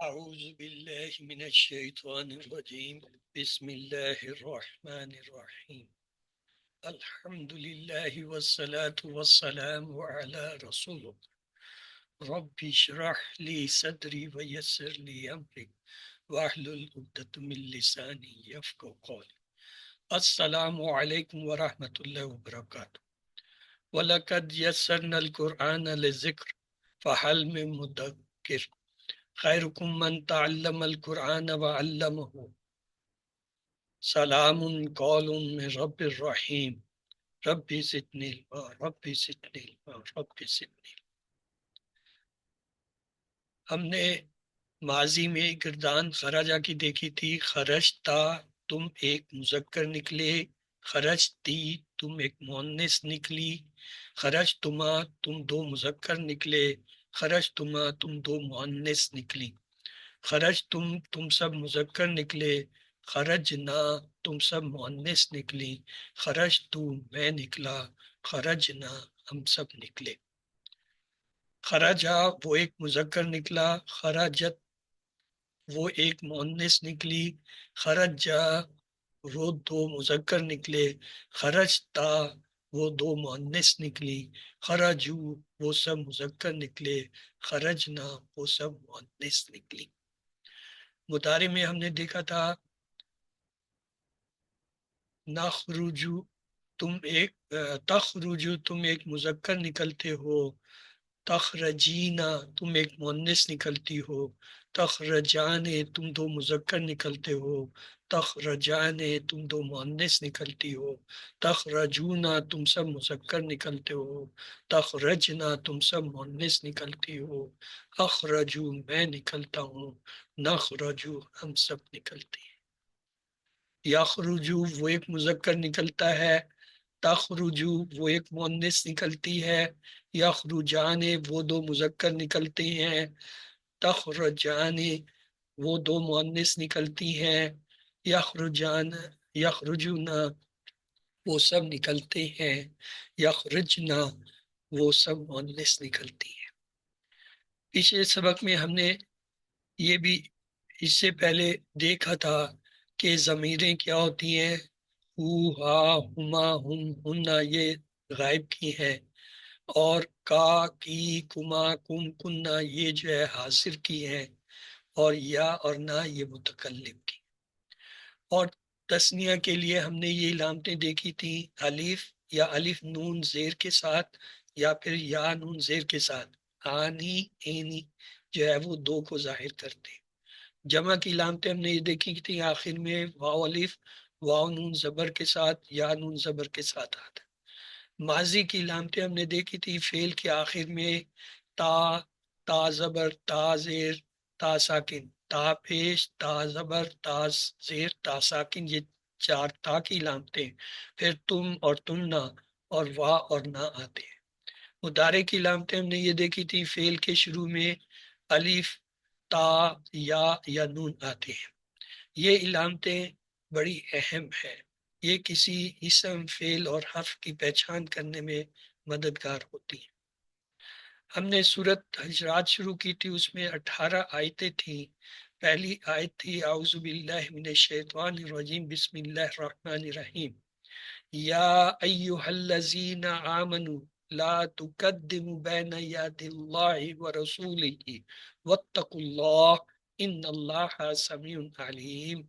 أعوذ بالله من الشيطان الرجيم. بسم الله الرحمن الرحيم. الحمد لله والصلاة والسلام على رسوله. رب اشرح لي صدري ويسر لي أمري واحلل عقدة من لساني يفقهوا قولي. السلام عليكم ورحمة الله وبركاته. ولقد يسرنا القرآن للذكر فهل من مدكر. خيركم من تعلم القرآن وعلمه. سلام قول من رب الرحیم. ربی زدنی علما ربی زدنی علما ربی زدنی علما۔ ہم نے ماضی میں گردان خرجہ کی دیکھی تھی۔ خرجتا تم ایک مذکر نکلے، خرجتی تم ایک مؤنث نکلی، خرجتما تم دو مذکر نکلے، خرجتما تم دو مؤنث نکلی، تم سب مذکر نکلے، خرجنا تم سب مؤنث نکلی، خرجتو میں نکلا، خرجنا ہم سب نکلے۔ خرجا وہ ایک مذکر نکلا، خرجت وہ ایک مؤنث نکلی، خرجا وہ دو مذکر نکلے، خرجتا وہ دو مؤنث نکلی، خرجو وہ سب مذکر نکلے، خرجنا وہ سب مؤنث نکلی۔ مضارع میں ہم نے دیکھا تھا نخرجو تخرجو تم ایک مذکر نکلتے ہو، تخرجینا تم ایک مؤنث نکلتی ہو، تخرجانے تم دو مذکر نکلتے ہو، تخرجانے تم دو مؤنث نکلتی ہو، تخرجونا تم سب مذکر نکلتے ہو، تخرجنا تم سب مؤنث نکلتی ہو، اخرجو میں نکلتا ہوں، نخرجو ہم سب نکلتے ہیں۔ یخرجو وہ ایک مذکر نکلتا ہے، تخرجو وہ ایک مؤنث نکلتی ہے، یخرجان وہ دو مذکر نکلتے ہیں، تخرجان وہ دو مؤنث نکلتی ہیں، یخرجان یخرجونا وہ سب نکلتے ہیں، یخرجنا وہ سب مؤنث نکلتی ہیں۔ پچھلے سبق میں ہم نے یہ بھی اس سے پہلے دیکھا تھا کہ ضمیریں کیا ہوتی ہیں، ہو، ہا، ہما، ہم، ہننا یہ غائب کی ہیں، اور کا، کی، کما، کم، کننا یہ جو ہے حاضر کی ہیں، اور یا اور نہ یہ متکلم کی۔ اور تثنیہ کے لیے ہم نے یہ علامتیں دیکھی تھیں، الف یا الف نون زیر کے ساتھ، یا پھر یا نون زیر کے ساتھ، آنی، اینی جو ہے وہ دو کو ظاہر کرتے ہیں۔ جمع کی علامتیں ہم نے یہ دیکھی تھی، آخر میں واو الف واو نون زبر کے ساتھ، یا نون زبر کے ساتھ آتا۔ ماضی کی علامتیں ہم نے دیکھی تھی، فعل کے آخر میں تا، تا زبر، تا زیر، تا ساکن، تا پیش، تا زبر، تا زیر، تا ساکن، یہ چار تا کی علامتیں، پھر تم اور تمنا اور وا اور نہ آتے ہیں۔ مضارع کی علامتیں ہم نے یہ دیکھی تھی، فعل کے شروع میں الف، تا، یا نون آتے ہیں۔ یہ علامتیں بڑی اہم ہیں، یہ کسی اسم، فعل اور حرف کی پہچان کرنے میں مددگار ہوتی ہیں۔ ہم نے سورۃ حجرات شروع کی تھی، اس میں 18 آیتیں تھیں۔ پہلی آیت تھی اعوذ باللہ من الشیطان الرجیم بسم اللہ الرحمن الرحیم، یا ایہا الذین آمنوا لا تقدموا بین یاد اللہ ورسولہ واتقوا اللہ ان اللہ سمیع علیم۔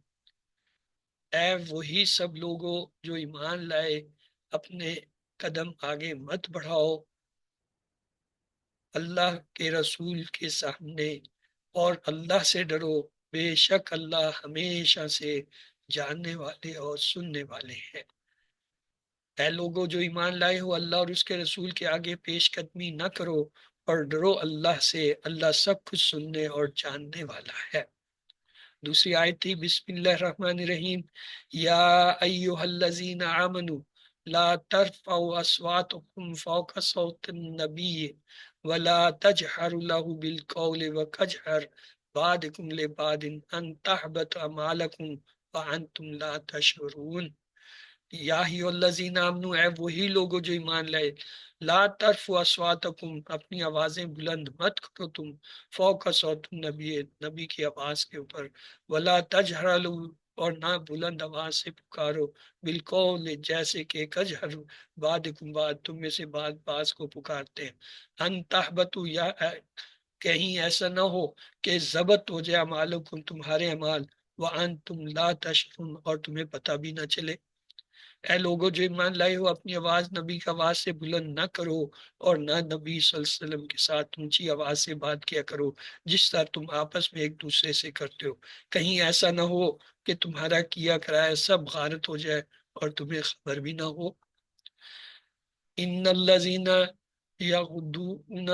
اے وہی سب لوگوں جو ایمان لائے، اپنے قدم آگے مت بڑھاؤ اللہ کے رسول کے سامنے، اور اللہ سے ڈرو، بے شک اللہ ہمیشہ سے جاننے والے اور سننے والے ہیں۔ اے لوگوں جو ایمان لائے ہو، اللہ اور اس کے رسول کے آگے پیش قدمی نہ کرو، اور ڈرو اللہ سے، اللہ سب کچھ سننے اور جاننے والا ہے۔ دوسری آیت تھی بسم اللہ الرحمن الرحیم، یا ایہا الذین آمنوا لا ترفعوا اصواتکم فوق صوت النبی ولا تجہروا له بالقول وکجہر بعضکم لبعض ان تحبط اعمالکم وانتم لا تشعرون۔ یا ہی الذین آمنو، اے وہی لوگو جو ایمان لائے، لا ترفعوا اصواتکم، اپنی آوازیں بلند مت کرو تم، فوق صوت نبی، نبی کی آواز کے اوپر، ولا تجہروا لہ، اور نہ بلند آواز سے پکارو، بالقول، جیسے کہ کجہر بعضکم بعض، تم میں سے بعض بعض کو پکارتے ہیں، ان تحبطوا، یا کہیں ایسا نہ ہو کہ ضبط ہو جائے اعمالکم، تمہارے اعمال، وانتم لا تشعرون، اور تمہیں پتہ بھی نہ چلے۔ اے لوگوں جو ایمان لائے ہو، اپنی آواز نبی کی آواز سے بلند نہ کرو، اور نہ نبی صلی اللہ علیہ وسلم کے ساتھ اونچی آواز سے بات کیا کرو، جس طرح تم آپس میں ایک دوسرے سے کرتے ہو، کہیں ایسا نہ ہو کہ تمہارا کیا کرایا سب غارت ہو جائے اور تمہیں خبر بھی نہ ہو۔ ان الذین یغضون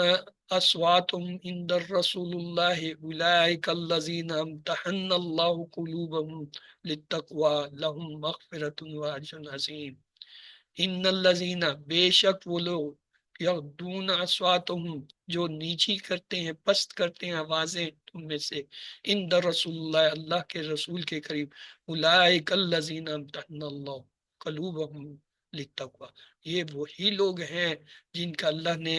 اصواتهم عند رسول اللہ اولئک الذین امتحن اللہ قلوبهم للتقوی لهم مغفرۃ واجر عظیم۔ ان الذین، بے شک وہ لوگ، یغضون اصواتهم، جو نیچی کرتے ہیں، پست کرتے ہیں آوازیں تم میں سے، عند رسول اللہ، اللہ کے رسول کے قریب، اولئک الذین امتحن اللہ قلوبهم للتقوی، یہ وہی لوگ ہیں جن کا اللہ نے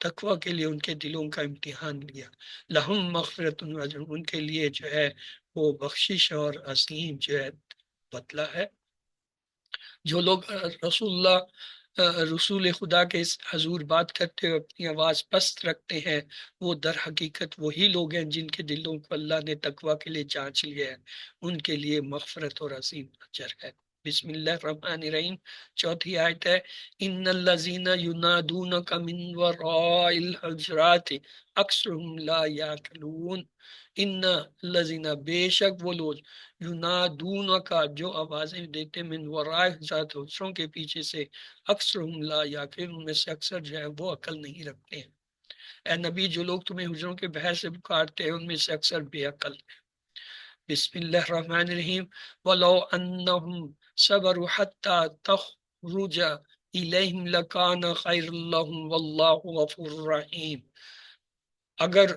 تقوی کے لیے ان کے دلوں کا امتحان لیا، لہم مغفرۃ واجر، ان کے لیے جو ہے وہ بخشش اور عظیم جو ہے بدلہ ہے۔ جو لوگ رسول اللہ، رسول خدا کے حضور بات کرتے ہوئے اپنی آواز پست رکھتے ہیں، وہ در حقیقت وہی لوگ ہیں جن کے دلوں کو اللہ نے تقوی کے لیے جانچ لیا ہے، ان کے لیے مغفرت اور عظیم اجر ہے۔ بسم اللہ الرحمن الرحیم، چوتھی آیت ہے، ان الذین ینادونک من وراء الحجرات اکثرهم لا یعقلون۔ ان الذین، بے شک وہ لوگ، ینادونک، جو آوازیں دیتے، من وراء الحجرات، دوسروں کے پیچھے سے، اکثرهم لا یعقلون، ان میں سے اکثر جو ہے وہ عقل نہیں رکھتے ہیں۔ اے نبی، جو لوگ تمہیں حجروں کے بحر سے پکارتے ہیں ان میں سے اکثر بے عقل۔ بسم اللہ الرحمن الرحیم، وَلَوْ أَنَّهُمْ صَبَرُوا حَتَّى تَخْرُجَ إِلَيْهِمْ لَكَانَ خَيْرًا لَهُمْ وَاللَّهُ غَفُورٌ رَحِيمٌ، اگر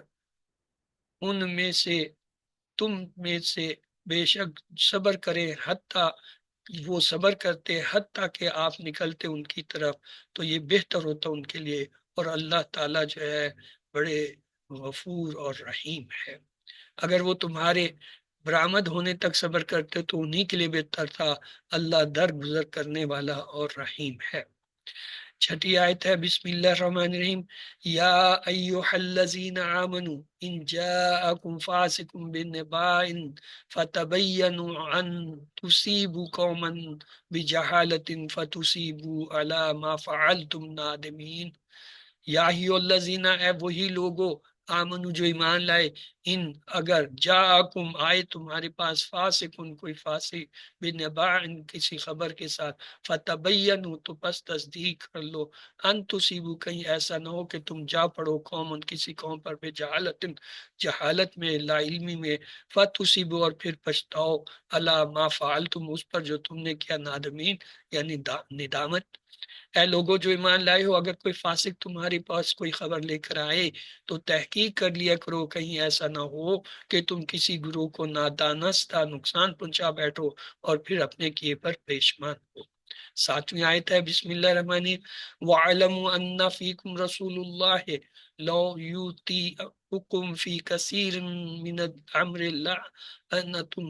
ان میں سے، تم میں سے بے شک صبر کرے، حتیٰ وہ صبر کرتے حتیٰ کہ آپ نکلتے ان کی طرف، تو یہ بہتر ہوتا ان کے لیے، اور اللہ تعالیٰ جو ہے بڑے غفور اور رحیم ہے۔ اگر وہ تمہارے برآمد ہونے تک صبر کرتے تو انہی کے لیے بہتر تھا، اللہ درگزر کرنے والا اور رحیم ہے۔ چھٹی آیت ہے، بسم اللہ الرحمن الرحیم، یا ایہا الذین آمنوا ان جاءکم فاسق بنباء فتبینوا ان تصیبوا قوما بجہالۃ فتصیبوا علی ما فعلتم نادمین۔ یا ہی الذین، اے وہی لوگو، آمنو جو ایمان لائے، ان اگر جاءکم، آئے تمہارے پاس، فاسقن، کوئی فاسق، بنباء، کسی خبر کے ساتھ، فتبینوا، تو پس تصدیق کر لو، ان تصیبوا، کہیں ایسا نہ ہو کہ تم جا پڑو، قوم، کسی قوم پر، بجہالت، جہالت میں، لا علمی میں، فتصیبوا، اور پھر پچھتاؤ، علی ما فعلتم، اس پر جو تم نے کیا، نادمین، یعنی ندامت۔ اے لوگو جو ایمان لائے ہو، اگر کوئی فاسق تمہارے پاس کوئی خبر لے کر آئے تو تحقیق کر لیا کرو، کہیں ایسا نہ ہو کہ تم کسی گروہ کو نادانستہ نقصان پہنچا بیٹھو اور پھر اپنے کیے پر پیشمان ہو۔ ساتویں آیت ہے، بسم اللہ الرحمن الرحیم، وَاعْلَمُوا أَنَّ فِيكُمْ رَسُولُ اللَّهِ لَوْ يُؤْتِيكُمْ فِي كَثِيرٍ مِّنَ الْأَمْرِ لَعَنِتُّمْ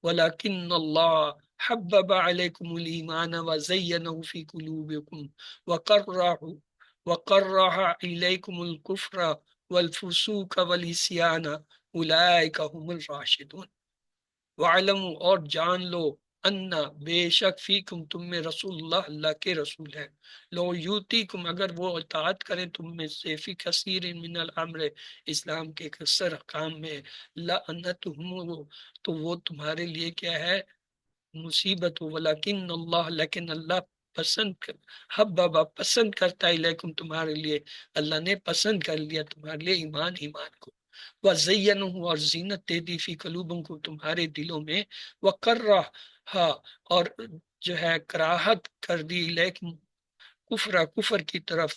وَلَكِنَّ اللَّهَ حَبَّبَ عَلَيْكُمُ الْإِيمَانَ وَزَيَّنَهُ فِي قُلُوبِكُمْ وَكَرَّهَ إِلَيْكُمُ الْكُفْرَ وَالْفُسُوقَ وَالْعِصْيَانَ أُولَئِكَ هُمُ الرَّاشِدُونَ۔ وَاعْلَمُوا، اور جان لو، انا، بے شک، فیکم، تم میں، رسول اللہ، اللہ کے رسول ہے، لو یوتیکم، اگر وہ اطاعت کریں تم میں سے، فی کثیر من الامر، اسلام کے کثر احکام میں، لعنتہم، تو وہ تمہارے لیے کیا ہے، مصیبت ہو، ولیکن اللہ، لیکن اللہ حببہ، پسند کرتا ہے، الیکم، تمہارے لیے، اللہ نے پسند کر لیا تمہارے لیے ایمان کو، وَزَيَّنَهُ، اور زینت دے دی، فی قلوبکم، کو تمہارے دلوں میں، وَكَرَّهَا، اور جو ہے کراہت کر دی، الیکم، کفر کی طرف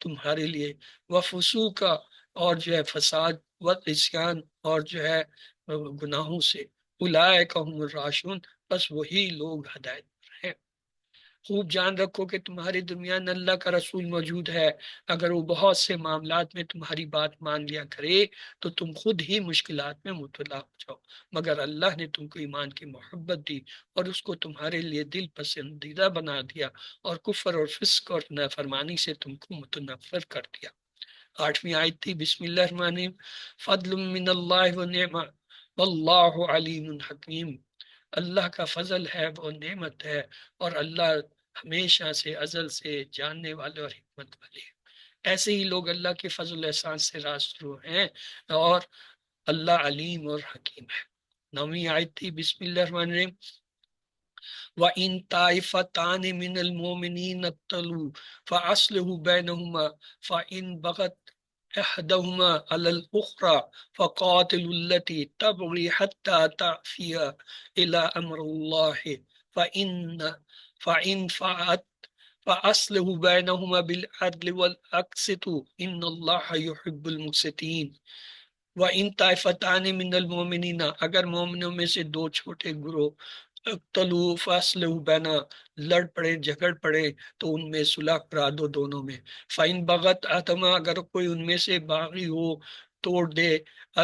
تمہارے لیے، وَفُسُوقَ، اور جو ہے فساد، وَعِصْیَان، اور جو ہے گناہوں سے، اولئک هم الراشدون، بس وہی لوگ ہدایت پر ہیں۔ خوب جان رکھو کہ تمہارے درمیان اللہ کا رسول موجود ہے، اگر وہ بہت سے معاملات میں تمہاری بات مان لیا کرے تو تم خود ہی مشکلات میں مبتلا ہو جاؤ، مگر اللہ نے تم کو ایمان کی محبت دی اور اس کو تمہارے لیے دل پسندیدہ بنا دیا اور کفر اور فسق اور نافرمانی سے تم کو متنفر کر دیا۔ 8ویں آیت تھی، بسم اللہ الرحمن الرحیم، فضل من اللہ و نعمہ واللہ علیم حکیم، اللہ کا فضل ہے، وہ نعمت ہے، اور اللہ ہمیشہ سے ازل سے جاننے والے اور حکمت والے ہیں۔ ایسے ہی لوگ اللہ کے فضل و احسان سے راسترو ہیں، اور اللہ علیم اور حکیم ہے۔ 9ویں آیت تھی، بسم اللہ الرحمن الرحیم، وَإِن طَائِفَتَانِ مِنَ الْمُؤْمِنِينَ اقْتَتَلُوا فَأَصْلِحُوا بَيْنَهُمَا فَإِن بَغَتْ إحداهما على الأخرى فقاتلوا التي تبغي حتى تأفي إلى أمر الله فإن فإن فعت فأصلحوا بينهما بالعدل والأقسطوا إن الله يحب المقسطين۔ وَإِن طَائِفَتَانِ مِنَ الْمُؤْمِنِينَ، اگر مومنوں میں سے دو چھوٹے گروہ، اقتلوا فاصلحوا بینا، لڑ پڑے جھگڑ پڑے تو ان میں صلح کرا دو دونوں میں۔ فَإِن بَغَتْ احداهما، اگر کوئی ان میں سے باغی ہو، توڑ دے،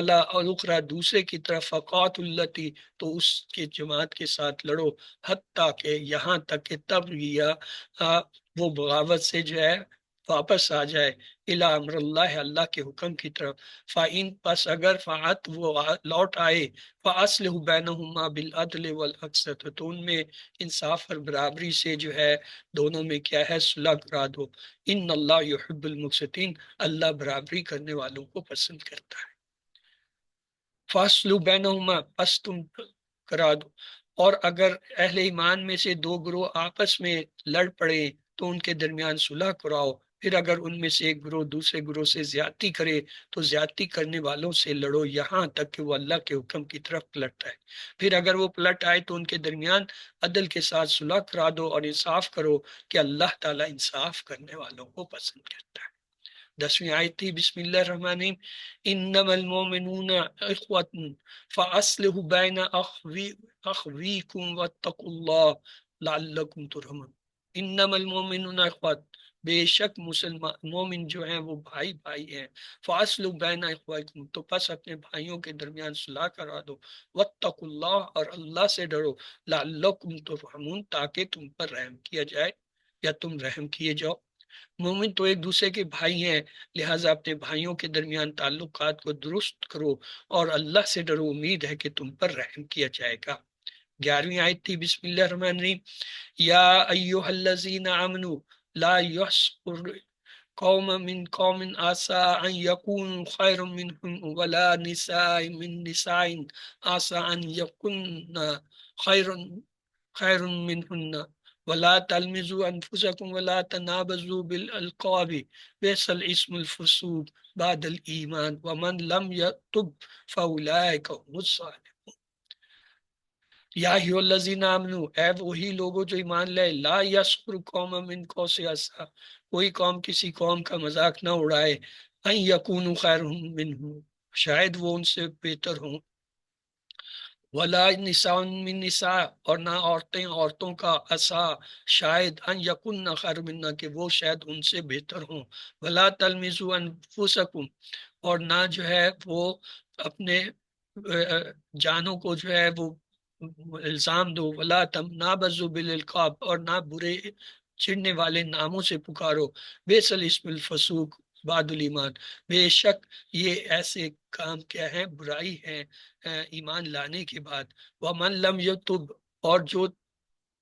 اللہ الاخری دوسرے کی طرف، فقاتلوا التی، تو اس کے جماعت کے ساتھ لڑو، حتیٰ کہ یہاں تک کہ تبغیہ وہ بغاوت سے جو ہے واپس آ جائے، الی امر اللہ، اللہ کے حکم کی طرف۔ فَإِن، پس اگر فعت وہ لوٹ آئے، فَأَصْلِحُوا بَيْنَهُمَا بِالْعَدْلِ وَالْأَقْسَطِ، تو ان میں انصاف اور برابری سے جو ہے دونوں میں کیا ہے صلح کرا دو۔ ان اللہ یحب المقسطین، اللہ برابری کرنے والوں کو پسند کرتا ہے۔ فَأَصْلِحُوا بَيْنَهُمَا، پس تم کرا دو۔ اور اگر اہل ایمان میں سے دو گروہ آپس میں لڑ پڑے تو ان کے درمیان صلح کراؤ۔ پھر اگر ان میں سے ایک گروہ دوسرے گروہ سے زیادتی کرے تو زیادتی کرنے والوں سے لڑو یہاں تک کہ وہ اللہ کے حکم کی طرف پلٹ آئے۔ پھر اگر وہ پلٹ آئے تو ان کے درمیان عدل کے ساتھ صلح کرا دو اور انصاف کرو کہ اللہ تعالیٰ انصاف کرنے والوں کو پسند کرتا ہے۔ 10ویں آیت تھی، بسم اللہ الرحمن الرحیم، انما المؤمنون اخوۃ فاصلحوا بین اخویکم واتقوا اللہ لعلکم ترحمون۔ انما المؤمنون اخوۃ، بے شک مسلمان مومن جو ہیں وہ بھائی بھائی ہیں، فاصلحوا بین اخویکم، تو پس اپنے بھائیوں کے درمیان صلح کرا دو، واتقوا اللہ، اور اللہ سے ڈرو، لعلکم ترحمون، تاکہ تم پر رحم کیا جائے یا تم رحم کیے جاؤ۔ مومن تو ایک دوسرے کے بھائی ہیں، لہٰذا اپنے بھائیوں کے درمیان تعلقات کو درست کرو اور اللہ سے ڈرو، امید ہے کہ تم پر رحم کیا جائے گا۔ 11ویں آیت تھی، بسم اللہ الرحمن الرحیم، یا ایھا الذین آمنوا لا یسخر قوم من قوم عسى ان يكونوا خيرا منهم ولا نساء من نساء عسى ان يكن خير منهن ولا تلمزوا انفسكم ولا تنابزوا بالالقاب بئس الاسم الفسوق بعد الايمان ومن لم يتب فاولئك هم الظالمون۔ یا ایھا الذین آمنوا، اے وہی لوگوں جو ایمان لائے، لا یسخر قوم من قوم عسیٰ، کوئی قوم کسی قوم کا مذاق نہ اڑائے، ان یکونوا خیر منہم، شاید وہ ان سے بہتر ہوں، ولا نساء من نساء، اور نہ عورتیں عورتوں کا، عسیٰ شاید، ان یکن خیر منہ، کہ وہ شاید ان سے بہتر ہوں، ولا تلمزوا انفسکم، اور نہ جو ہے وہ اپنے جانوں کو جو ہے وہ الزام دو، ولا تنابزوا بالالقاب، اور نہ برے چڑھنے والے ناموں سے پکارو، بئس الاسم الفسوق بعد الایمان، بے شک یہ ایسے کام کیا ہیں، برائی ہیں ایمان لانے کے بعد۔ ومن لم یتب، اور جو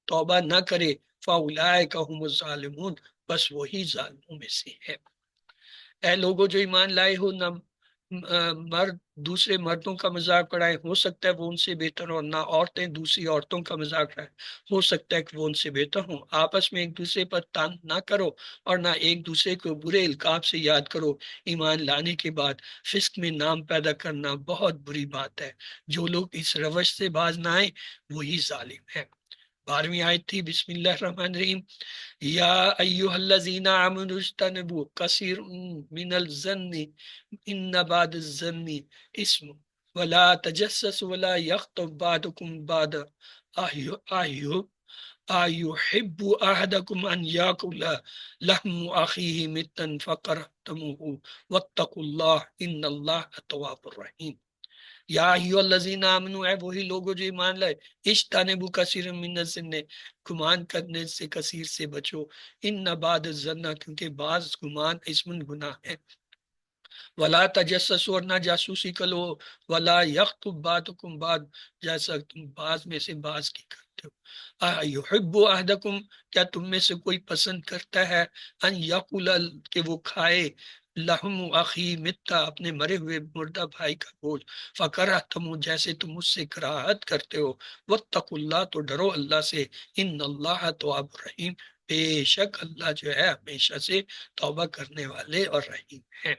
توبہ نہ کرے، فاولئک هم الظالمون، بس وہی ظالموں میں سے ہے۔ اے لوگوں جو ایمان لائے ہو، نہ مرد دوسرے مردوں کا مذاق اڑائے، ہو سکتا ہے وہ ان سے بہتر ہو، نہ عورتیں دوسری عورتوں کا مذاق اڑائے، ہو سکتا ہے کہ وہ ان سے بہتر ہوں۔ آپس میں ایک دوسرے پر تان نہ کرو اور نہ ایک دوسرے کو برے القاب سے یاد کرو۔ ایمان لانے کے بعد فسق میں نام پیدا کرنا بہت بری بات ہے، جو لوگ اس روش سے باز نہ آئے وہی ظالم ہے۔ 12ویں آیت تھی، بسم اللہ الرحمن الرحیم، یا ایھا الذین آمنوا اجتنبوا کثیرا من الظن ان بعض الظن اسم ولا تجسسوا ولا یغتب بعضکم بعضا أيحب أحدكم أن يأكل لحم أخيه ميتا فكرهتموه واتقوا الله إن الله تواب رحيم یا ایھا الذین آمنوا، اے وہی لوگوں جو ایمان لائے، اجتنبوا کثیرا من الظن، گمان کرنے سے کثیر سے بچو، ان بعض الظن، کیونکہ بعض گمان اسم گناہ ہے، ولا تجسسوا، اور نہ جاسوسی کرو، ولا یغتب بعضکم بعض، جیسا تم بعض میں سے بعض کی کرتے ہو، یحب احدکم، کیا تم میں سے کوئی پسند کرتا ہے، ان یقول، کہ وہ کھائے، لحم اخی متا، اپنے مرے ہوئے مردہ بھائی کا گوشت، فکرہتم، جیسے تم اس سے کراہت کرتے ہو، واتقوا اللہ، تو ڈرو اللہ سے، ان اللہ تواب رحیم، بے شک اللہ جو ہے ہمیشہ سے توبہ کرنے والے اور رحیم ہیں۔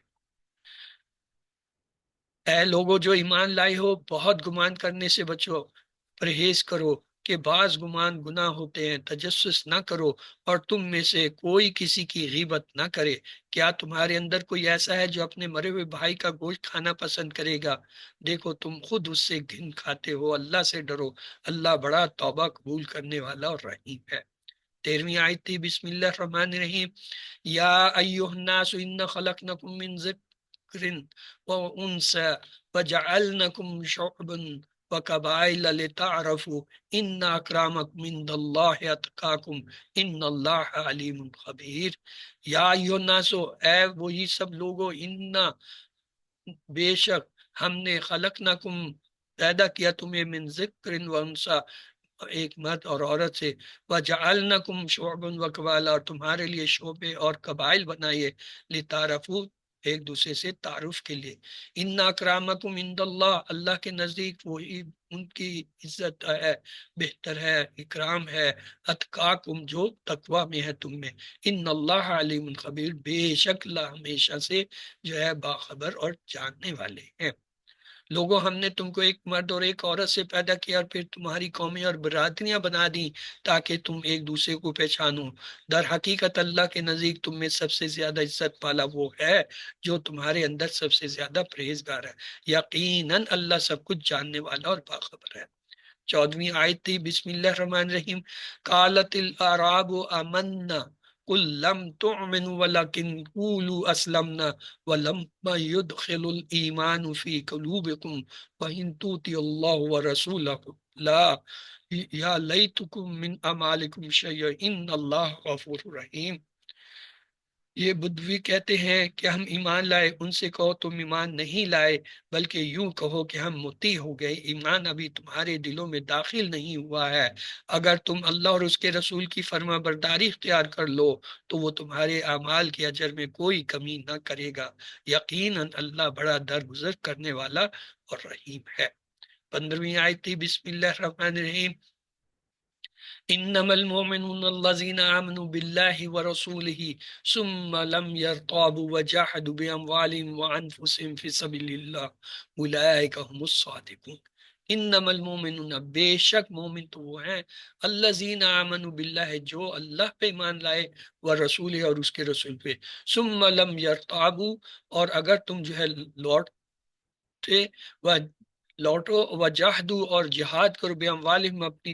اے لوگو جو ایمان لائے ہو، بہت گمان کرنے سے بچو، پرہیز کرو کہ بعض گمان گناہ ہوتے ہیں، تجسس نہ کرو، اور تم میں سے کوئی کسی کی غیبت نہ کرے۔ کیا تمہارے اندر کوئی ایسا ہے جو اپنے مرے ہوئے بھائی کا گوشت کھانا پسند کرے گا؟ دیکھو تم خود اس سے گھن کھاتے ہو، اللہ سے ڈرو، اللہ بڑا توبہ قبول کرنے والا اور رحیم ہے۔ 13ویں آیت تھی، بسم اللہ الرحمن الرحیم، یا ایھا الناس انا خلقناکم من ذکر وانثى وجعلناکم شعوبا وقبائل لتعارفوا ان اکرامکم عند اللہ اتقاکم ان اللہ علیم خبیر۔ یا ایھا الناس، اے وہی سب لوگو، انا، بے شک، ہم نے خلقناکم، پیدا کیا تمہیں، من ذکر و انثى، ایک مرد اور عورت سے، وَجَعَلْنَكُمْ شُعُوبًا وَقَبَائِلَ، اور تمہارے لیے شعبے اور قبائل بنائے، لِتَعَارَفُوا، ایک دوسرے سے تعارف کے لیے، ان اکرامکم عند اللہ، اللہ کے نزدیک وہی ان کی عزت ہے، بہتر ہے، اکرام ہے، اتقاکم، جو تقوی میں ہے تم میں، ان اللہ علیم خبیر، بے شک اللہ ہمیشہ سے جو ہے باخبر اور جاننے والے ہیں۔ لوگوں، ہم نے تم کو ایک مرد اور ایک عورت سے پیدا کیا، اور پھر تمہاری قومیں اور برادریاں بنا دی تاکہ تم ایک دوسرے کو پہچانو۔ در حقیقت اللہ کے نزدیک تم میں سب سے زیادہ عزت والا وہ ہے جو تمہارے اندر سب سے زیادہ پرہیزگار ہے، یقیناً اللہ سب کچھ جاننے والا اور باخبر ہے۔ 14ویں آیت تھی، بسم اللہ الرحمن الرحیم، قالت الاعراب آمنا قل لم تؤمنوا ولكن قولوا اسلمنا ولما يدخل الايمان في قلوبكم وان تؤتوا الله ورسوله لا يا ليتكم من اعمالكم شيئا ان الله غفور رحيم۔ یہ بدوی کہتے ہیں کہ ہم ایمان لائے، ان سے کہو تم ایمان نہیں لائے، بلکہ یوں کہو کہ ہم مطیع ہو گئے، ایمان ابھی تمہارے دلوں میں داخل نہیں ہوا ہے۔ اگر تم اللہ اور اس کے رسول کی فرما برداری اختیار کر لو تو وہ تمہارے اعمال کے اجر میں کوئی کمی نہ کرے گا، یقیناً اللہ بڑا درگزر کرنے والا اور رحیم ہے۔ 15ویں آیت تھی، بسم اللہ الرحمن الرحیم، انما المؤمنون الذين آمنوا بالله ورسوله ثم لم يرتابوا وجاهدوا باموالهم وانفسهم في سبيل الله اولئك هم الصادقون۔ انما المؤمنون، بے شک مومن تو وہ ہیں، الذين آمنوا بالله، جو اللہ پہ ایمان لائے، ورسولہ، اور اس کے رسول پہ، ثم لم يرتابوا، اور اگر تم جو ہے لوٹے، لوٹو، وجاہدو، اور جہاد کرو، باموالہم، اپنی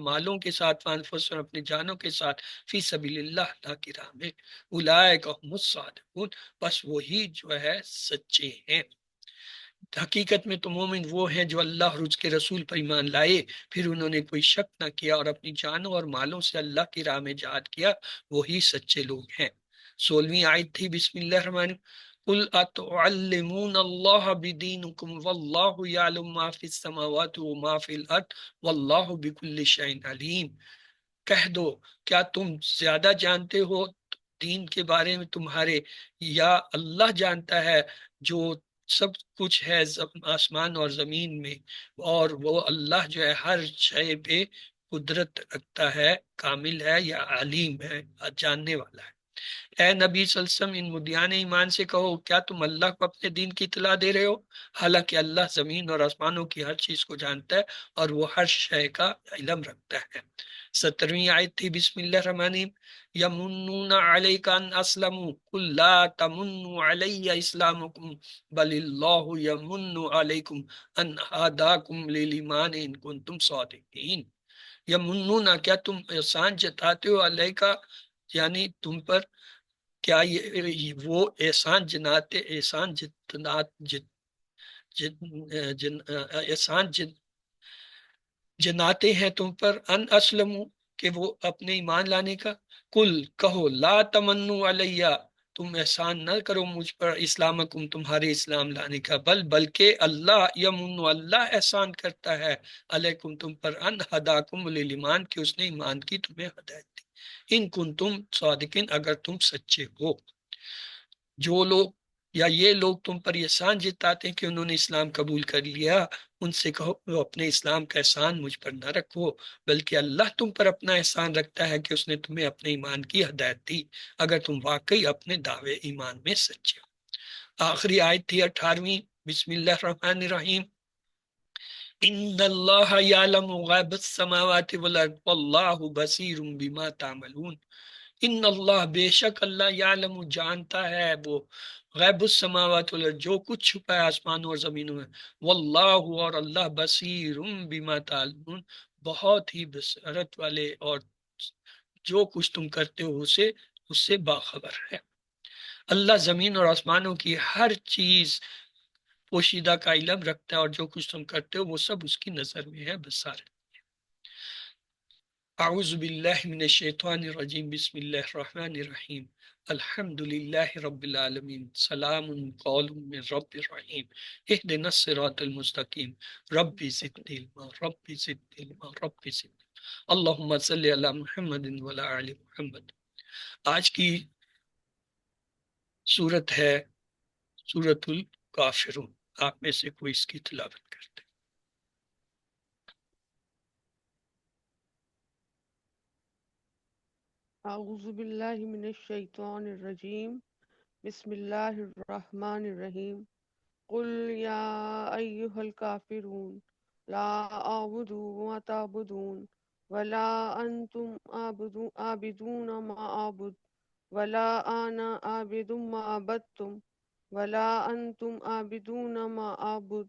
مالوں کے ساتھ، وانفسہم، اور اپنی جانوں کے ساتھ، فی سبیل اللہ، اللہ کی راہ میں، اولئک هم الصادقون، بس وہی جو ہے سچے ہیں۔ حقیقت میں تو مومن وہ ہیں جو اللہ اور اس کے رسول پر ایمان لائے، پھر انہوں نے کوئی شک نہ کیا اور اپنی جانوں اور مالوں سے اللہ کی راہ میں جہاد کیا، وہی سچے لوگ ہیں۔ 16ویں آیت تھی، بسم اللہ الرحمن الرحیم، قل اتعلمون اللہ بدینکم واللہ یعلم ما فی السماوات وما فی الارض واللہ بکل شیء علیم۔ کہہ دو، کیا تم زیادہ جانتے ہو دین کے بارے میں تمہارے، یا اللہ جانتا ہے جو سب کچھ ہے آسمان اور زمین میں، اور وہ اللہ جو ہے ہر شے پہ قدرت رکھتا ہے، کامل ہے یا علیم ہے، جاننے والا ہے۔ اے نبی صلی اللہ علیہ وسلم، ان مدیان ایمان سے کہو، کیا تم اللہ کو اپنے دین کی اطلاع دے رہے ہو، حالانکہ اللہ زمین اور آسمانوں کی ہر چیز کو جانتا ہے اور وہ ہر شے کا علم رکھتا ہے۔ 17ویں آیت تھی، بسم اللہ الرحمن الرحیم، یمنون علیک ان اسلموا قل لا تمنوا علی اسلامکم بل اللہ یمن علیکم ان ہداکم للایمان ان کنتم صادقین۔ یمنون، کیا تم احسان جتاتے ہو علیہ کا، یعنی تم پر، کیا وہ احسان جناتے، احسان جتنات احسان جناتے ہیں تم پر، ان اسلم، کہ وہ اپنے ایمان لانے کا؟ کل کہو، لا تمنو علیہ، تم احسان نہ کرو مجھ پر اسلامکم، تمہارے اسلام لانے کا، بلکہ اللہ یمن، اللہ احسان کرتا ہے علیکم، تم پر، ان ہداکم للایمان، کہ اس نے ایمان کی تمہیں ہدایت دی، ان کنتم صادقین، اگر تم سچے ہو۔ جو لوگ یا یہ لوگ تم پر احسان جتاتے ہیں کہ انہوں نے اسلام قبول کر لیا، ان سے کہو وہ اپنے اسلام کا احسان مجھ پر نہ رکھو، بلکہ اللہ تم پر اپنا احسان رکھتا ہے کہ اس نے تمہیں اپنے ایمان کی ہدایت دی، اگر تم واقعی اپنے دعوے ایمان میں سچے ہو۔ آخری آیت تھی 18ویں، بسم اللہ الرحمن الرحیم، ان اللہ یعلم غیب السماوات والارض واللہ بصیر بما تعملون، ان اللہ، بے شک اللہ، یعلم، جانتا ہے وہ، غیب السماوات والارض، جو کچھ چھپا ہے آسمانوں اور زمینوں میں، واللہ، اور اللہ، بصیر بما تعملون، بہت ہی بصیرت والے، اور جو کچھ تم کرتے ہو اس سے باخبر ہے۔ اللہ زمین اور آسمانوں کی ہر چیز پوشیدہ کا علم رکھتا ہے، اور جو کچھ تم کرتے ہو وہ سب اس کی نظر میں ہے، بصارت۔ اعوذ باللہ من الشیطان الرجیم، بسم اللہ الرحمن الرحیم، الحمد للہ رب العالمین، سلام قول من رب الرحیم، اہدنا الصراط المستقیم، رب زدنی علما، رب زدنی علما، رب زدنی علما، اللہم صلی علی محمد وعلی آل محمد۔ آج کی سورت ہے سورۃ الکافرون، آپ میں سے کوئی اس کی تلاوت کرتے؟ اعوذ باللہ من الشیطان الرجیم، بسم اللہ الرحمن الرحیم، قل یا ایہا الکافرون لا اعبد ما تعبدون ولا انتم عابدون ما اعبد ولا انا عابد ما عبدتم ولا انتم عابدون ما اعبد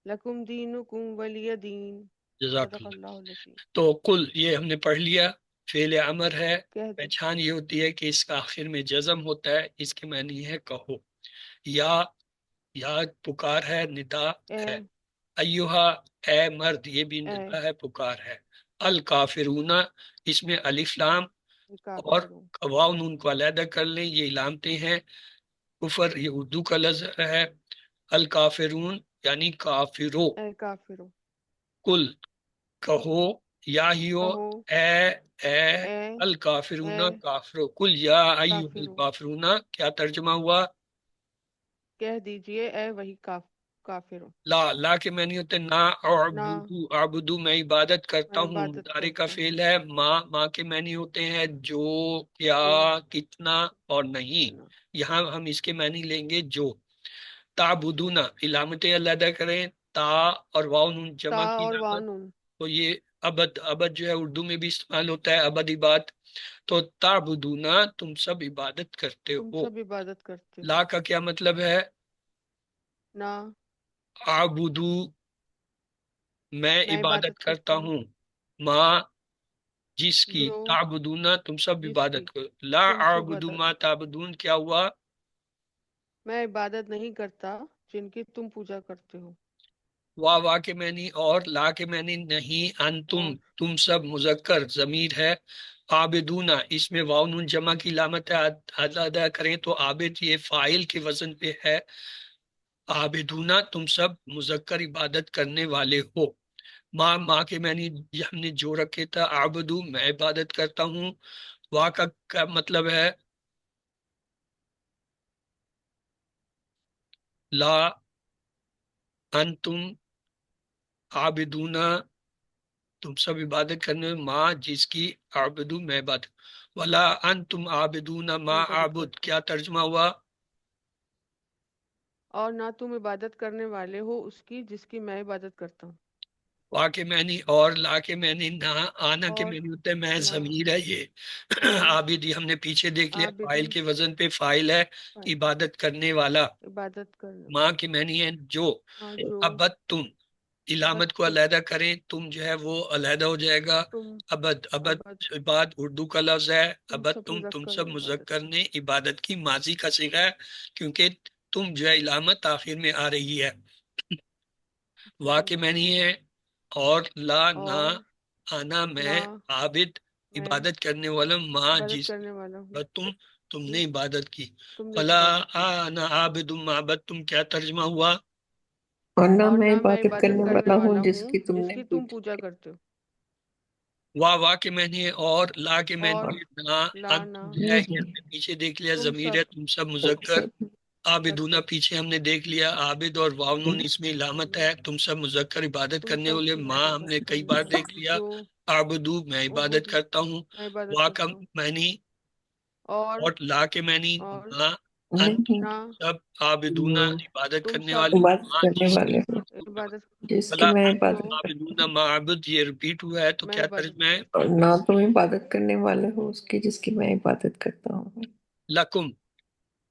لکم دینکم ولی دین۔ جزاک صدق اللہ۔ اللہ العظیم۔ تو قل یہ ہم نے پڑھ لیا، فعل امر ہے، کہہ دو پہچان یہ ہوتی ہے کہ اس کا آخر میں جزم ہوتا ہے، اس کے معنی ہے کہو، یا یا پکار ہے، ندا اے ہے، ایوہا، اے مرد، یہ بھی اے ندا ہے، پکار ہے، الکافرون، اس میں الف لام اور کافرون، واو نون کو علیحدہ کر لیں، یہ علامتیں ہیں، کفر یہ اردو کا لفظ ہے، الکافرون یعنی کافرو، اے کافرون، کل کہو، یا ہیو، کہو اے اے اے الکافرون، اے کافرو، کل یا ایھا کافرون، الکافرون، کیا ترجمہ ہوا؟ کہہ دیجئے اے وہی کافروں، لا، لا کے معنی ہوتے ہیں نہ، نہ اعبدو میں عبادت کرتا میں ہوں، عبادت مضارع کا کرتا ہوں، فعل ہے، ماں کے معنی ہوتے ہیں جو، کیا، جو کتنا اور نہیں، اتنا، یہاں ہم اس کے معنی لیں گے جو۔ تعبدون، علامتیں علیحدہ کریں، تا اور واو نون تا جمع کی اور علامت، وانون، تو یہ ابد، ابد جو ہے اردو میں بھی استعمال ہوتا ہے، ابد عباد، تو تعبدون، تم سب عبادت کرتے تم ہو۔ سب عبادت کرتے ہو، لا کا کیا مطلب ہے؟ نہ اعبدو، میں میں عبادت عبادت کرتا کرتا ہوں، ہوں، ماں جس کی، جو تعبدون تم سب جس عبادت کی کرو، لا تم سے اعبدو عبادت، ما تعبدون، کیا ہوا؟ میں عبادت نہیں کرتا جن کی تم پوجا کرتے ہو، واہ کے معنی اور، لا کے معنی نہیں، انتم، اور تم سب، مذکر ضمیر ہے، عابدون، اس میں واو نون جمع کی علامت ہے، ادا کریں تو عابد یہ فاعل کے وزن پہ ہے، عابدون تم سب مذکر عبادت کرنے والے ہو، ماں کے معنی ہم نے جو رکھے تھا، عابدو میں عبادت کرتا ہوں، وا کا کیا مطلب ہے؟ لا انتم عابدون، تم سب عبادت کرنے میں، ماں جس کی، عابدو میں عبادت، ولا انتم عابدون ما میں عبادت عابد، کرتا کیا ہوں، ترجمہ ہوا؟ اور نہ تم عبادت کرنے والے ہو اس کی جس کی میں عبادت کرتا ہوں، وا کے معنی اور، لا کے معنی نہ، آنا کے اور معنی ہوتے ہیں میں، نہ ضمیر ہے یہ، میں عابد یہ ہم نے پیچھے دیکھ لیا، فاعل عابدون کے وزن پہ فاعل ہے، عبادت کرنے والا، عبادت کرنے ماں والا، کے معنی ہے جو، ہاں جو ابد تم، علامت کو علیحدہ کریں، تم جو ہے وہ علیحدہ ہو جائے گا. تم ابد، ابد ابد بعد اردو کا لفظ ہے. تم ابد سب تم مذکر سب نے عبادت مذکر نے عبادت کی ماضی کا صیغہ ہے، کیونکہ تم جو ہے علامت آخر میں آ رہی ہے. وا کی کے معنی ہے اور، لا نہ، اور آنا میں، لا عابد میں عبادت کرنے والا، ماں عبادت جس کرنے والا ہوں تم نے جس عبادت کی. تم نے فلا عبادت کی. انا عابد ما عبدتم کیا ترجمہ ہوا؟ اور نہ اور میں نہ میں عبادت عبادت کرنے کرنے والا والا ہوں جس ہوں کی تم جس نے کی تم پوجا پوجا کی. کرتے ہو. وا کے معنی ہے اور، لا کے معنی اور ہے نہ. لا نہ انتم جو ہے یہ ہم نے پیچھے دیکھ لیا، تم ضمیر سب ہے تم سب مذکر. سب عابدونہ مذکر پیچھے ہم نے دیکھ لیا، عابد اور واو نون اس میں علامت ہے. تم سب مذکر عبادت تم کرنے سب والے، ماں ہم نے عبادت کئی کرنے بار والے دیکھ لیا. جو آبدو میں عبادت عبودو کرتا ہوں. میں عبادت وا کا کرتا ہوں. معنی اور اور، لا کے معنی اور نہ. انتم نہیں نہ سب عابدونہ عبادت تم کرنے سب والے، عبادت ماں کرنے جس کی. والے ہو عبادت جس کی بلا میں جو انتم عبادت کرتا عابدون ما عبد، یہ ریپیٹ ہوا ہے تو میں کیا عبادت ترجمہ ہے؟ ہوں. اور نہ تم عبادت کرنے والے ہو اس کی جس کی میں عبادت کرتا ہوں. لکم،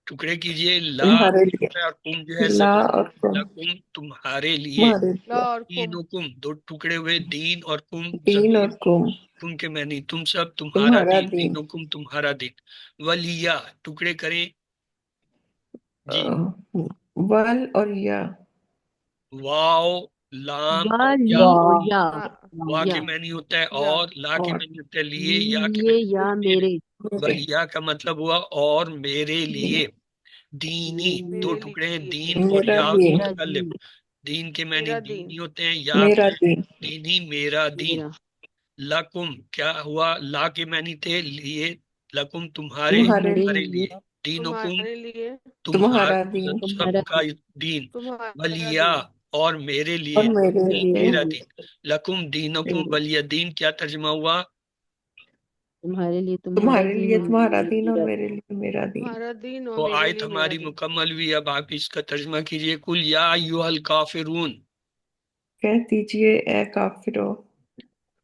ٹکڑے کیجئے، لا تمہارے لیے، اور کم جو ہے لا زبر. اور تم لکم تمہارے لیے. تمہارے لا لیے. اور کم دینکم دو ٹکڑے ہوئے، دین اور کم دین ضمیر. اور کم کم کے معنی تم سب، تمہارا تمہارا دین، دین. دینکم تمہارا دین. ولیہ ٹکڑے کریں. جی. ول اور یا. واو، لام اور یا. والی اور یا ہاں وا یا کے معنی ہوتا ہے یا اور، لا کے اور معنی ہوتا ہے لیے، یا کے لیے معنی ہوتا یا ہے میرے. میرے میرے ولیہ کا مطلب ہوا اور میرے لیے. دینی دو میرے ٹکڑے ہیں، لیے دین اور میرا یا دین. میرا متکلم. دین دین کے معنی میرا دین دینی ہوتے ہیں، یا میرا دین. دینی میرا دین. میرا لکم کیا ہوا، لا کے معنی تھے لیے، لکم تمہارے تمہارے تمہارے تمہارے لیے لیے. دینکم تمہارے لیے تمہارا تمہارا دین. سب تمہارا کا دین دین. تمہارا ولیہ دین. اور میرے اور لیے، میرے لیے. میرا دین. لکم دینکم ولی دین کیا ترجمہ ہوا؟ تمہارے لیے تمہارا تمہارے دین لیے اور تمہارا میرے لیے دین اور میرا میرے لیے میرا دین. تمہارا دین اور تو میرے آیت لیے میرا ہماری دین. مکمل ہوئی، اب آپ اس کا ترجمہ کیجئے. کل یا ایھا الکافرون، کہہ دیجئے اے کافرو.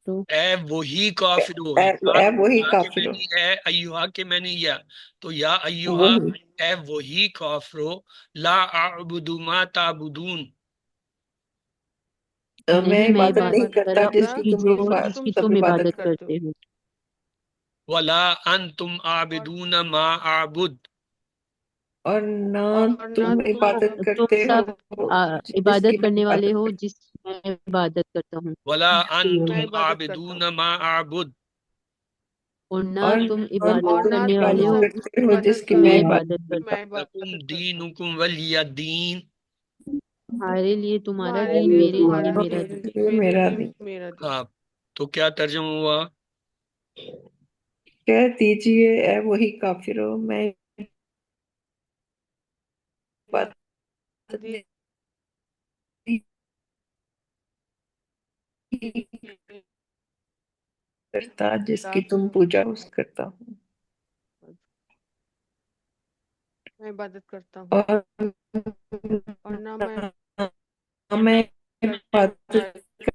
تو اے وہی کافرو. اے وہی یا کے کافرو. معنی ہے ایھا کے معنی یا، تو یا ایھا وہی اے وہی کافرو. لا اعبد ما تعبدون، میں نہیں میں عبادت نہیں عبادت کرتا کرتا جس اس کی کی تم جو لوگ جس کی سب تم عبادت عبادت کرتے. کرتے ہو. ولا انتم اور عابدون ما اعبد، اور نہ اور نہ تم تم عبادت تم کرتے ہو سب جس کی عبادت میں کرنے والے عبادت ہو کرتا جس کی میں عبادت کرتا ہوں. ولا انتم میں عبادت کرتا عابدون ہوں. ما اعبد. اور نہ ہوں. تم اور عبادت اور تم نہ کرنے تم والے ہو عبادت سب کرتے ہو جس عبادت کی میں میں کرتے ہو عبادت عبادت جس کی کرتا کرتا میں لکم عبادت کرتا ہوں. دینکم ولی دین. تمہارے لیے تمہارا تمہارے دین لیے میرے لیے تمہارا ہوں. میرا دین دین. یہ میرے میرا لیے دین. میرا دین. ہاں، تو کیا ترجمہ ہوا؟ کہہ دیجئے اے وہی کافرو میں عبادت دی- نہیں کرتا جس کی تم پوجا کرتا ہوں. میں عبادت کرتا ہوں اور اور نہ میں میں عبادت کرتا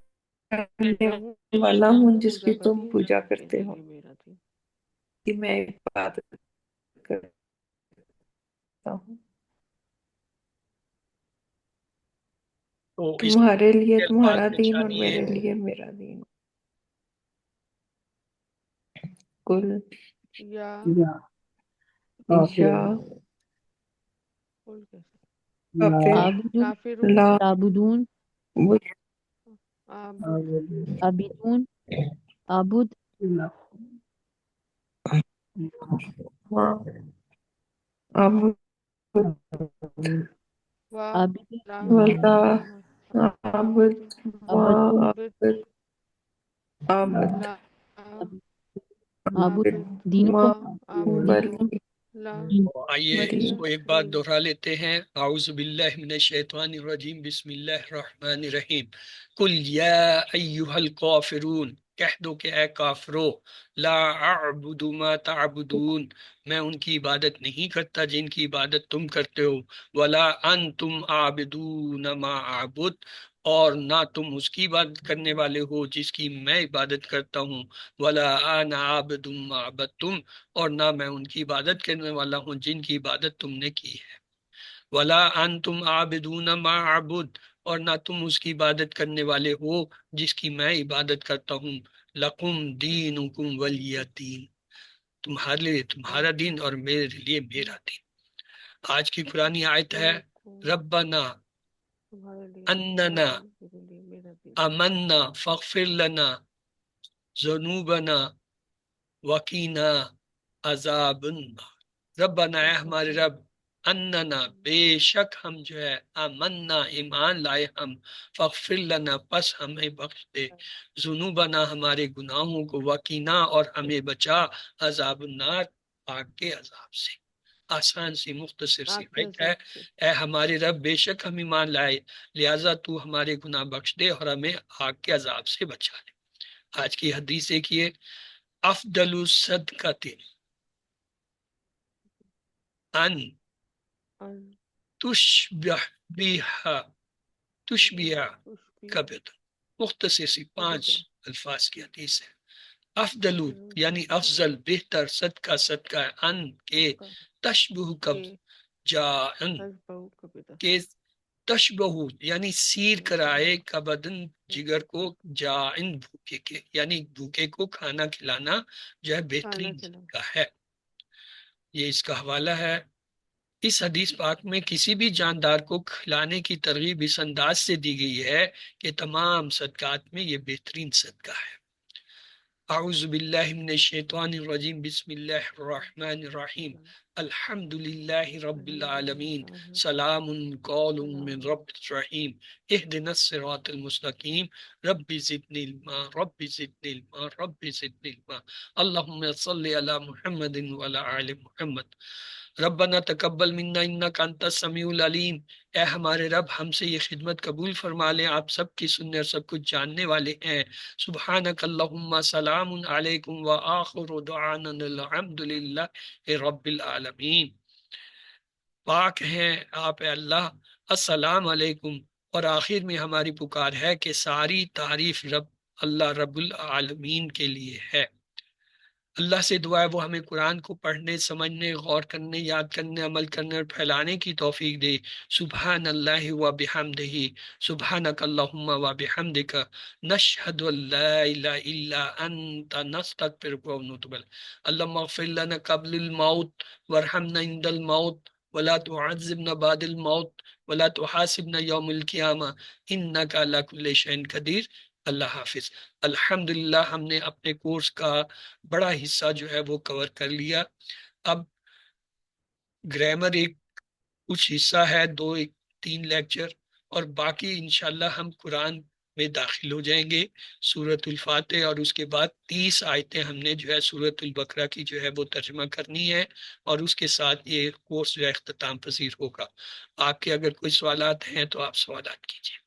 کرنے ہوں والا جس ہوں کی جس پوجا کی تم کرتی ہوں. پوجا کرتے میرے ہو لیے میرا دین. کہ میں عبادت کرتا ہوں. تو اس تمہارے لیے کے الفاظ تمہارا دین اور پہچانیے. میرے لیے میرا دین. کل یا یا کل کیسے کافر عابدون کافرون لا تعبدون عابد عابدون عابد عبد و عابد لا ولا عبد و عبدتم عابد عبد عبد لا عابد عابد و دینکم عابد دینکم بلی لا آئیے اس ولی کو ایک بار دین. دہرا لیتے ہیں. اعوذ باللہ من الشیطان الرجیم، بسم اللہ الرحمن الرحیم. قل یا ایھا الکافرون، کہہ دو کہ اے کافرو. لا اعبد ما تعبدون، میں ان کی عبادت نہیں کرتا جن کی عبادت تم کرتے ہو. ولا انتم عابدون ما اعبد، اور نہ تم اس کی عبادت کرنے والے ہو جس کی میں عبادت کرتا ہوں. ولا انا عابد ما عبدتم، اور نہ میں ان کی عبادت کرنے والا ہوں جن کی عبادت تم نے کی ہے. ولا انتم عابدون ما اعبد، اور نہ تم اس کی عبادت کرنے والے ہو جس کی میں عبادت کرتا ہوں. لکم دینکم ولی دین، تمہارے لیے تمہارا دین اور میرے لیے میرا دین. آج کی پرانی آیت ہے ربنا تمہارے لیے اننا تمہارا دین، میرے لیے میرا دین. آمنا فاغفر لنا ذنوبنا وقینا عذاب النار. ربنا اے ہمارے رب، اننا بے شک ہم جو ہے آمنا ایمان لائے ہم، فاغفر لنا پس ہمیں بخش دے، ذنوبنا ہمارے گناہوں کو، وقینا اور ہمیں بچا عذاب النار آگ کے عذاب سے. آسان سی مختصر سی آگ کے آیت ہے. عذاب سے. اے ہمارے رب بے شک ہم ایمان لائے، لہٰذا تو ہمارے گناہ بخش دے اور ہمیں آگ کے عذاب سے بچا لے. آج کی حدیث دیکھیے، افضل الصدقۃ ان ان تشبہ تشبیہ تشبیہ کبد. مختصر سی 5 الفاظ کی حدیث ہے. افضل یعنی افضل، بہتر، صدقہ صدقہ ہے، ان کے تشبہ کبد جائن تشبہ کبدا. کے تشبہ یعنی سیر کرائے کبدن جگر کو، جائن بھوکے کے، یعنی بھوکے کو کھانا کھلانا جو ہے بہترین کھانا کھلانا. کا ہے. یہ اس کا حوالہ ہے. اس حدیث پاک میں کسی بھی جاندار کو کھلانے کی ترغیب اس انداز سے دی گئی ہے کہ تمام صدقات میں یہ بہترین صدقہ ہے. اعوذ باللہ من الشیطان الرجیم، بسم اللہ الرحمن الرحیم. الحمد للہ رب العالمین، سلام قول من رب الرحیم، اہدنا الصراط المستقیم، رب زدنی علما رب زدنی علما رب زدنی علما. اللہم صلی علی محمد وعلی آل محمد. ربنا تقبل منا انک انت السمیع العلیم. اے ہمارے رب ہم سے یہ خدمت قبول فرما لیں، آپ سب کی سننے اور سب کچھ جاننے والے ہیں. سبحانک اللہم سلام علیکم وآخر دعانا الحمد للہ رب العالمین. پاک ہیں آپ اے اللہ، السلام علیکم. اور آخر میں ہماری پکار ہے کہ ساری تعریف رب اللہ رب العالمین کے لیے ہے. اللہ سے دعا ہے وہ ہمیں قرآن کو پڑھنے، سمجھنے، غور کرنے، یاد کرنے، عمل کرنے اور پھیلانے کی توفیق دے. سبحان اللہ و بحمدہ، سبحانک اللہم و بحمدک، نشہد ان لا الہ الا انت، نستغفرک و نتوب الیک. اللہم اغفر لنا قبل الموت وارحمنا عند الموت ولا تعذبنا بعد الموت ولا تحاسبنا یوم القیامہ انک علی کل شیء قدیر. اللہ حافظ. الحمدللہ ہم نے اپنے کورس کا بڑا حصہ جو ہے وہ کور کر لیا. اب گرامر ایک کچھ حصہ ہے، 3 لیکچر، اور باقی انشاءاللہ ہم قرآن میں داخل ہو جائیں گے. سورۃ الفاتح اور اس کے بعد 30 آیتیں ہم نے جو ہے سورۃ البقرہ کی جو ہے وہ ترجمہ کرنی ہے، اور اس کے ساتھ یہ کورس جو ہے اختتام پذیر ہوگا. آپ کے اگر کوئی سوالات ہیں تو آپ سوالات کیجیے.